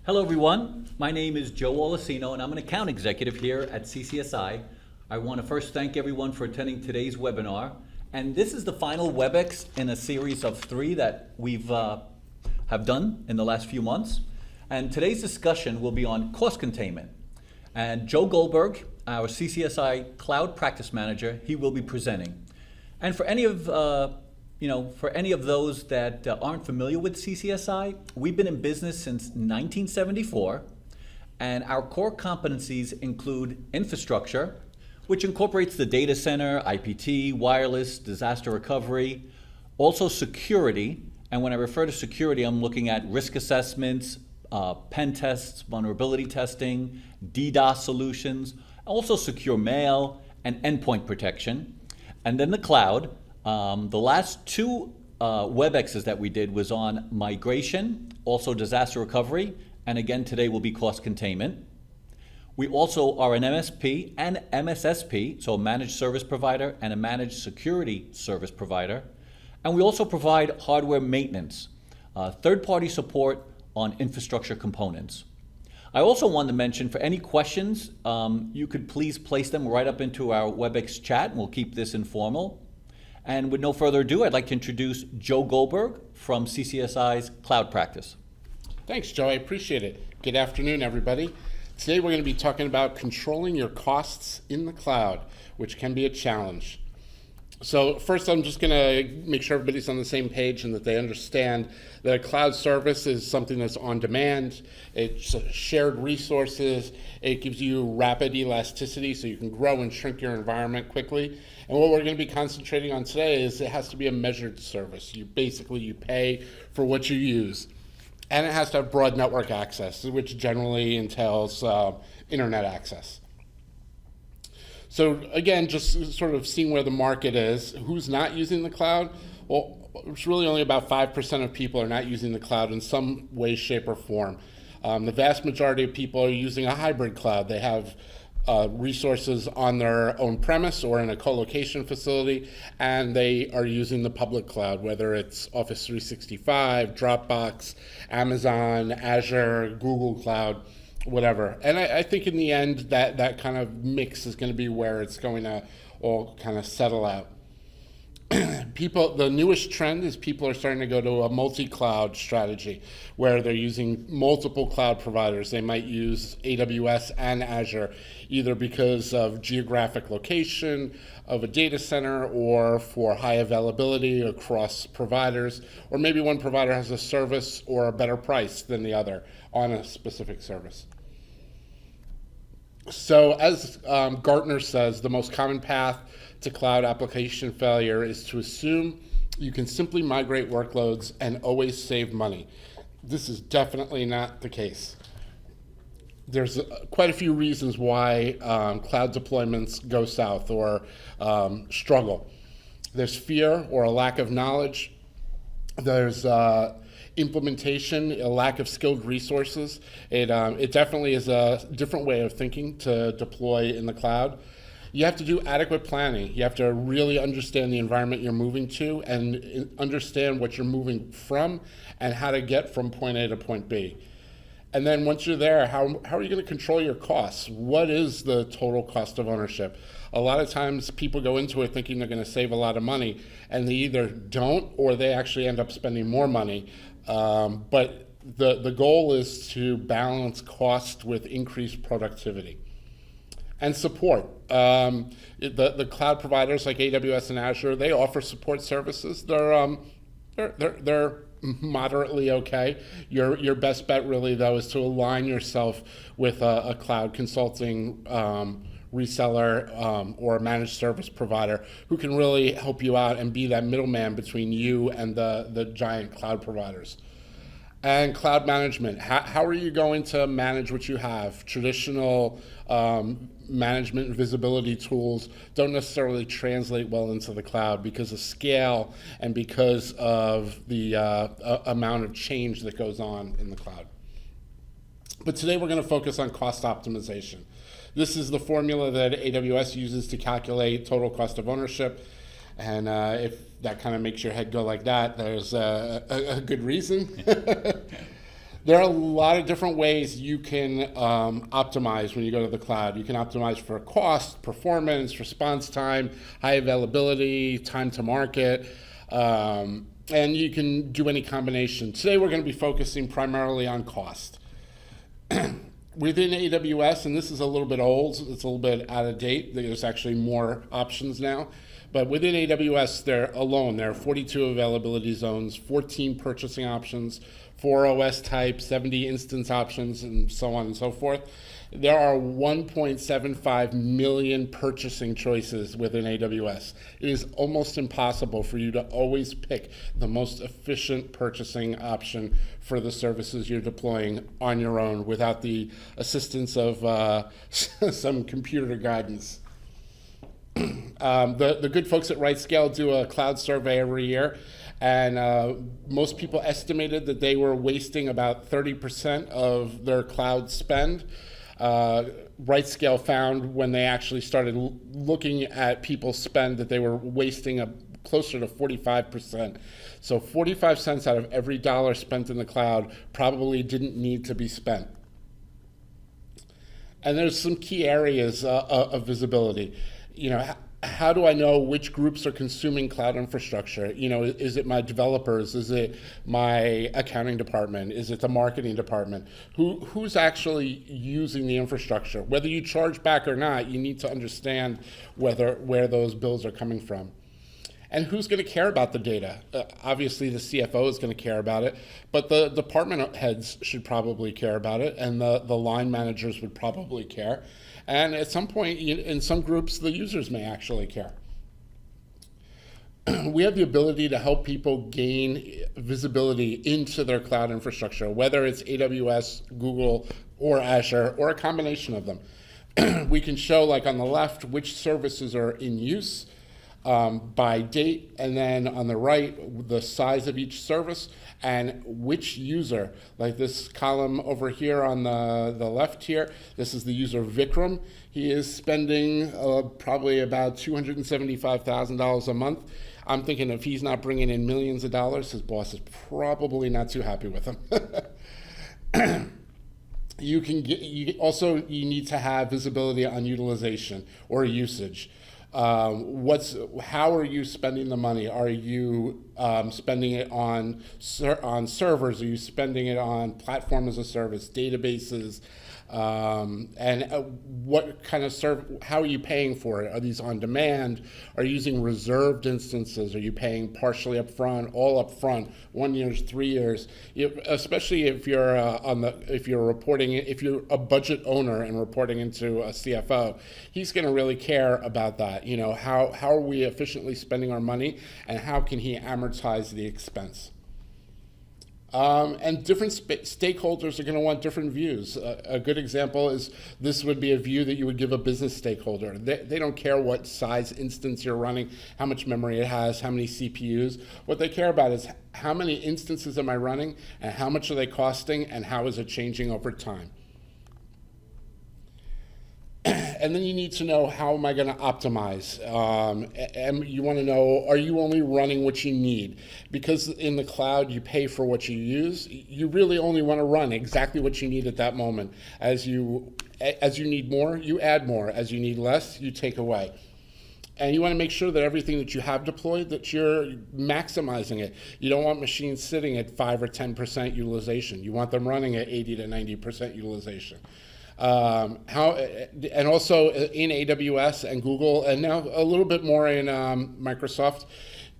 Hello, everyone. My name is Joe Olasino, and I'm an account executive here at CCSI. I want to first thank everyone for attending today's webinar. And this is the final WebEx in a series of 3 that we've have done in the last few months. And today's discussion will be on cost containment. And Joe Goldberg, our CCSI Cloud Practice Manager, he will be presenting. And for any of those that aren't familiar with CCSI, we've been in business since 1974, and our core competencies include infrastructure, which incorporates the data center, IPT, wireless, disaster recovery, also security, and when I refer to security, I'm looking at risk assessments, pen tests, vulnerability testing, DDoS solutions, also secure mail and endpoint protection, and then the cloud. The last 2 WebExes that we did was on migration, also disaster recovery, and again today will be cost containment. We also are an MSP and MSSP, so a managed service provider and a managed security service provider. And we also provide hardware maintenance, third-party support on infrastructure components. I also wanted to mention, for any questions, you could please place them right up into our WebEx chat, and we'll keep this informal. And with no further ado, I'd like to introduce Joe Goldberg from CCSI's Cloud Practice. Thanks, Joe. I appreciate it. Good afternoon, everybody. Today we're going to be talking about controlling your costs in the cloud, which can be a challenge. So first, I'm just going to make sure everybody's on the same page and that they understand that a cloud service is something that's on demand. It's shared resources. It gives you rapid elasticity so you can grow and shrink your environment quickly. And what we're going to be concentrating on today is it has to be a measured service. You pay for what you use. And it has to have broad network access, which generally entails internet access. So again, just sort of seeing where the market is, who's not using the cloud? Well, it's really only about 5% of people are not using the cloud in some way, shape, or form. The vast majority of people are using a hybrid cloud. They have resources on their own premise or in a co-location facility, and they are using the public cloud, whether it's Office 365, Dropbox, Amazon, Azure, Google Cloud, whatever. And I think in the end that kind of mix is going to be where it's going to all kind of settle out. The newest trend is people are starting to go to a multi-cloud strategy where they're using multiple cloud providers. They might use AWS and Azure, either because of geographic location of a data center or for high availability across providers, or maybe one provider has a service or a better price than the other on a specific service. So as Gartner says, the most common path to cloud application failure is to assume you can simply migrate workloads and always save money. This is definitely not the case. There's quite a few reasons why cloud deployments go south or struggle. There's fear or a lack of knowledge. There's implementation, a lack of skilled resources. It definitely is a different way of thinking to deploy in the cloud. You have to do adequate planning. You have to really understand the environment you're moving to and understand what you're moving from and how to get from point A to point B. And then once you're there, how are you going to control your costs? What is the total cost of ownership? A lot of times people go into it thinking they're going to save a lot of money, and they either don't or they actually end up spending more money. But the goal is to balance cost with increased productivity. And support. The cloud providers like AWS and Azure, they offer support services. They're moderately okay. Your best bet really though is to align yourself with a cloud consulting reseller or a managed service provider who can really help you out and be that middleman between you and the giant cloud providers. And cloud management. How are you going to manage what you have? Traditional management and visibility tools don't necessarily translate well into the cloud because of scale and because of the amount of change that goes on in the cloud. But today we're going to focus on cost optimization. This is the formula that AWS uses to calculate total cost of ownership. And if that kind of makes your head go like that, there's a good reason. There are a lot of different ways you can optimize when you go to the cloud. You can optimize for cost, performance, response time, high availability, time to market, and you can do any combination. Today we're going to be focusing primarily on cost. Within AWS, and this is a little bit old, it's a little bit out of date, there's actually more options now. But within AWS, there are 42 availability zones, 14 purchasing options, 4 OS types, 70 instance options, and so on and so forth. There are 1.75 million purchasing choices within AWS. It is almost impossible for you to always pick the most efficient purchasing option for the services you're deploying on your own without the assistance of some computer guidance. The good folks at RightScale do a cloud survey every year, and most people estimated that they were wasting about 30% of their cloud spend. RightScale found when they actually started looking at people's spend that they were wasting closer to 45%. So 45 cents out of every dollar spent in the cloud probably didn't need to be spent. And there's some key areas of visibility. How do I know which groups are consuming cloud infrastructure? Is it my developers? Is it my accounting department? Is it the marketing department? Who's actually using the infrastructure? Whether you charge back or not, you need to understand where those bills are coming from. And who's going to care about the data? Obviously, the CFO is going to care about it, but the department heads should probably care about it, and the line managers would probably care. And at some point, in some groups, the users may actually care. We have the ability to help people gain visibility into their cloud infrastructure, whether it's AWS, Google, or Azure, or a combination of them. We can show, like on the left, which services are in use by date, and then on the right, the size of each service and which user. Like this column over here on the left here, this is the user Vikram. He is spending probably about $275,000 a month. I'm thinking if he's not bringing in millions of dollars, his boss is probably not too happy with him. You need to have visibility on utilization or usage. How are you spending the money? Are you spending it on servers? Are you spending it on platform as a service, databases? What kind of how are you paying for it? Are these on demand? Are you using reserved instances? Are you paying partially up front, all up front, 1 year, 3 years? Especially if you're if you're a budget owner and reporting into a CFO, he's going to really care about that. How are we efficiently spending our money, and how can he amortize the expense? And different stakeholders are going to want different views. A good example is this would be a view that you would give a business stakeholder. They don't care what size instance you're running, how much memory it has, how many CPUs. What they care about is how many instances am I running, and how much are they costing, and how is it changing over time. And then you need to know, how am I going to optimize? And you want to know, are you only running what you need? Because in the cloud, you pay for what you use. You really only want to run exactly what you need at that moment. As you need more, you add more. As you need less, you take away. And you want to make sure that everything that you have deployed, that you're maximizing it. You don't want machines sitting at 5 or 10% utilization. You want them running at 80 to 90% utilization. And also in AWS and Google, and now a little bit more in Microsoft,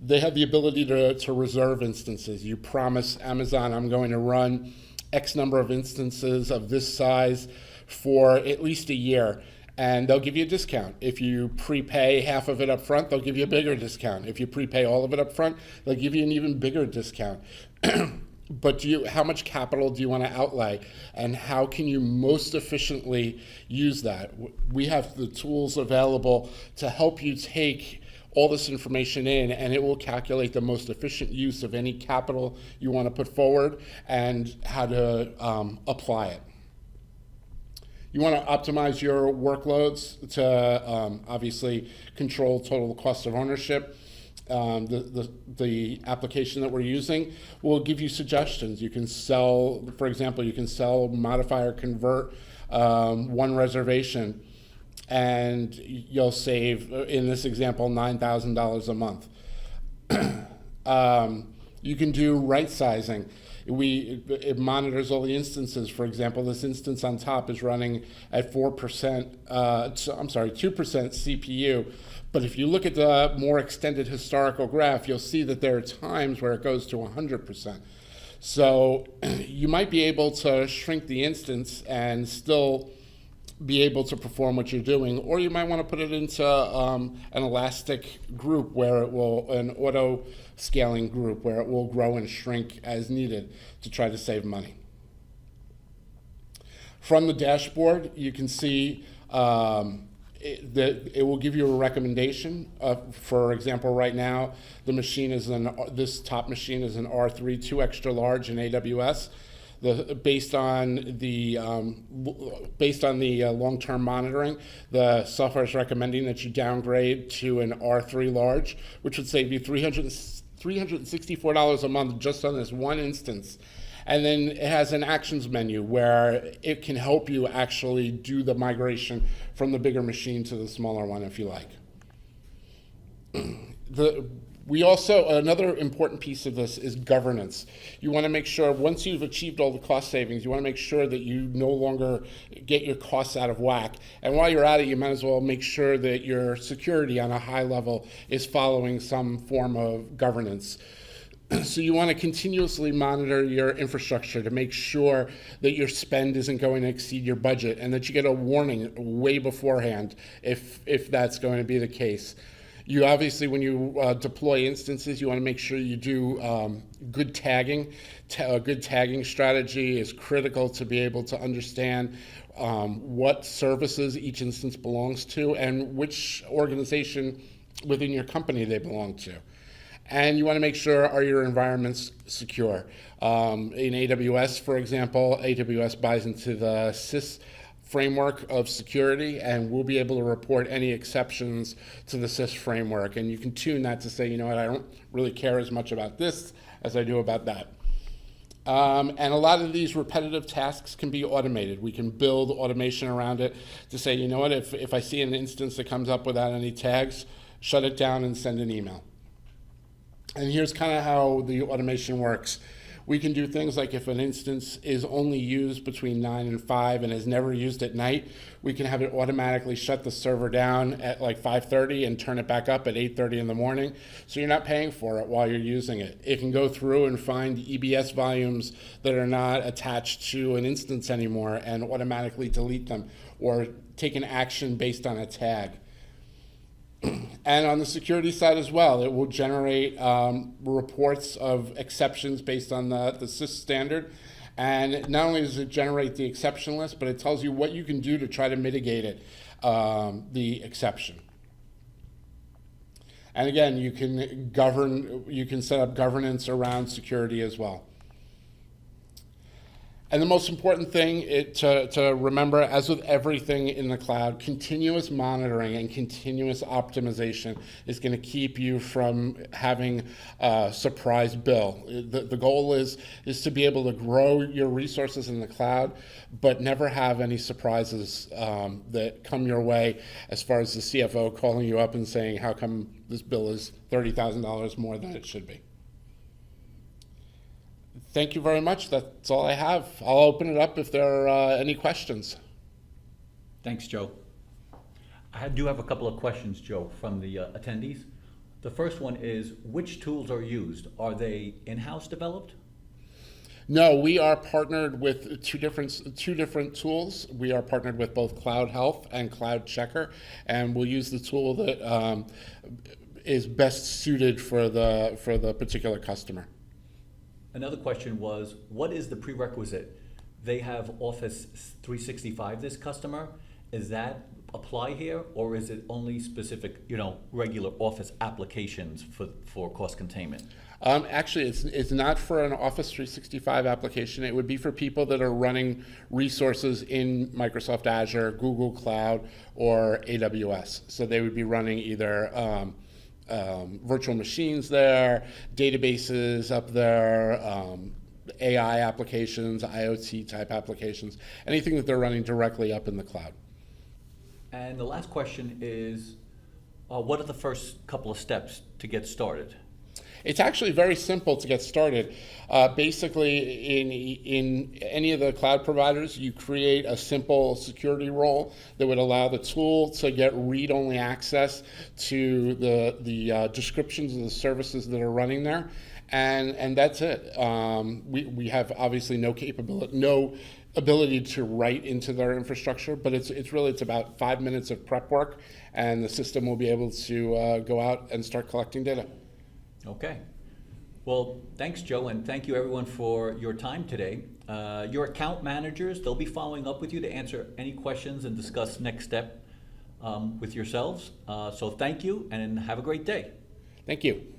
they have the ability to reserve instances. You promise Amazon, I'm going to run X number of instances of this size for at least a year, and they'll give you a discount. If you prepay half of it up front, they'll give you a bigger discount. If you prepay all of it up front, they'll give you an even bigger discount. But how much capital do you want to outlay, and how can you most efficiently use that? We have the tools available to help you take all this information in, and it will calculate the most efficient use of any capital you want to put forward and how to apply it. You want to optimize your workloads to obviously control total cost of ownership. the application that we're using will give you suggestions. You can sell, for example, you can sell, modify, or convert one reservation, and you'll save, in this example, $9,000 a month. You can do right sizing. It monitors all the instances. For example, this instance on top is running at 2% CPU. But if you look at the more extended historical graph, you'll see that there are times where it goes to 100%. So you might be able to shrink the instance and still be able to perform what you're doing, or you might want to put it into an elastic group where it will, an auto scaling group where it will grow and shrink as needed to try to save money. From the dashboard, you can see it will give you a recommendation. For example, right now, the machine is this top machine is an R3 2 extra large in AWS. Based on the long-term monitoring, the software is recommending that you downgrade to an R3 large, which would save you $364 a month just on this one instance. And then it has an actions menu where it can help you actually do the migration from the bigger machine to the smaller one if you like. Another important piece of this is governance. You want to make sure once you've achieved all the cost savings, you want to make sure that you no longer get your costs out of whack. And while you're at it, you might as well make sure that your security on a high level is following some form of governance. So you want to continuously monitor your infrastructure to make sure that your spend isn't going to exceed your budget and that you get a warning way beforehand if that's going to be the case. You obviously, when you deploy instances, you want to make sure you do good tagging. A good tagging strategy is critical to be able to understand what services each instance belongs to and which organization within your company they belong to. And you want to make sure are your environments secure. In AWS, for example, AWS buys into the SIS framework of security, and we'll be able to report any exceptions to the SIS framework. And you can tune that to say, you know what, I don't really care as much about this as I do about that. And a lot of these repetitive tasks can be automated. We can build automation around it to say, you know what, if I see an instance that comes up without any tags, shut it down and send an email. And here's kind of how the automation works. We can do things like if an instance is only used between 9 and 5 and is never used at night, we can have it automatically shut the server down at like 5:30 and turn it back up at 8:30 in the morning. So you're not paying for it while you're using it. It can go through and find EBS volumes that are not attached to an instance anymore and automatically delete them or take an action based on a tag. And on the security side as well, it will generate reports of exceptions based on the SIS standard. And not only does it generate the exception list, but it tells you what you can do to try to mitigate it, the exception. And again, you can set up governance around security as well. And the most important thing to remember, as with everything in the cloud, continuous monitoring and continuous optimization is going to keep you from having a surprise bill. The goal is to be able to grow your resources in the cloud, but never have any surprises that come your way as far as the CFO calling you up and saying, how come this bill is $30,000 more than it should be? Thank you very much. That's all I have. I'll open it up if there are any questions. Thanks, Joe. I do have a couple of questions, Joe, from the attendees. The first one is, which tools are used? Are they in-house developed? No, we are partnered with two different tools. We are partnered with both Cloud Health and Cloud Checker, and we'll use the tool that is best suited for the particular customer. Another question was, what is the prerequisite? They have Office 365, this customer. Is that apply here, or is it only specific, regular Office applications for cost containment? Actually, it's not for an Office 365 application. It would be for people that are running resources in Microsoft Azure, Google Cloud, or AWS. So they would be running either virtual machines there, databases up there, AI applications, IoT type applications, anything that they're running directly up in the cloud. And the last question is, what are the first couple of steps to get started? It's actually very simple to get started. Basically, in any of the cloud providers, you create a simple security role that would allow the tool to get read-only access to the descriptions of the services that are running there, and that's it. We have obviously no ability to write into their infrastructure, but it's about 5 minutes of prep work, and the system will be able to go out and start collecting data. Okay. Well, thanks, Joe, and thank you everyone for your time today. Your account managers, they'll be following up with you to answer any questions and discuss next step with yourselves. So thank you and have a great day. Thank you.